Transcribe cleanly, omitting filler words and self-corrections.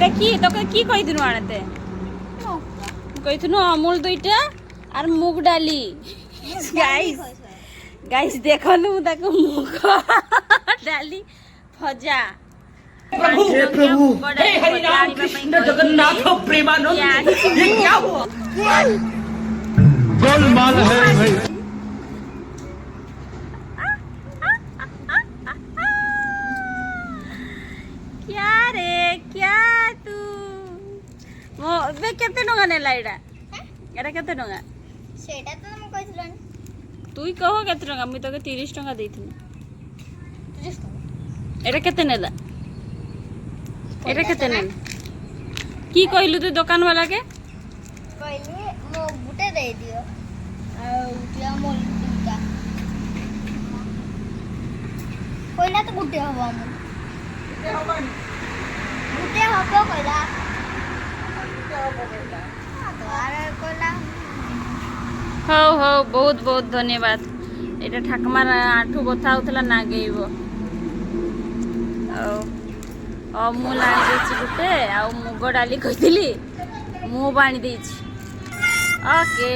एटा की तो की कहिदिनु आनते कहिथनु अमूल दुईटा और मूग डाली गाइस गाइस देखनु ताको मूग डाली भजा हे प्रभु हे हरि राम कृष्ण जगन्नाथ प्रेमानंद ये क्या हुआ गोलमाल है भाई क्या रे क्या तू मो बे केते टंगा नेला एटा केते टंगा सेटा तो हम कहिसलनी तुई कहो केते टंगा मुई तके 30 टंका देथिनी एटा केते नेला एटा केते नेला की कहलु तू दुकान वाला के कहली मो गुटे दे दियो आ उटिया मोल दुटा कोइला तो गुटे हबो हम गुटे हबो कहला हौ हौ बहुत बहुत धन्यवाद एटा ठाकमार आठू बथा होतला ना गेइबो अमूल आनी देछि गुटे आ मुग डाली कहितली मु बाणी देछि ओके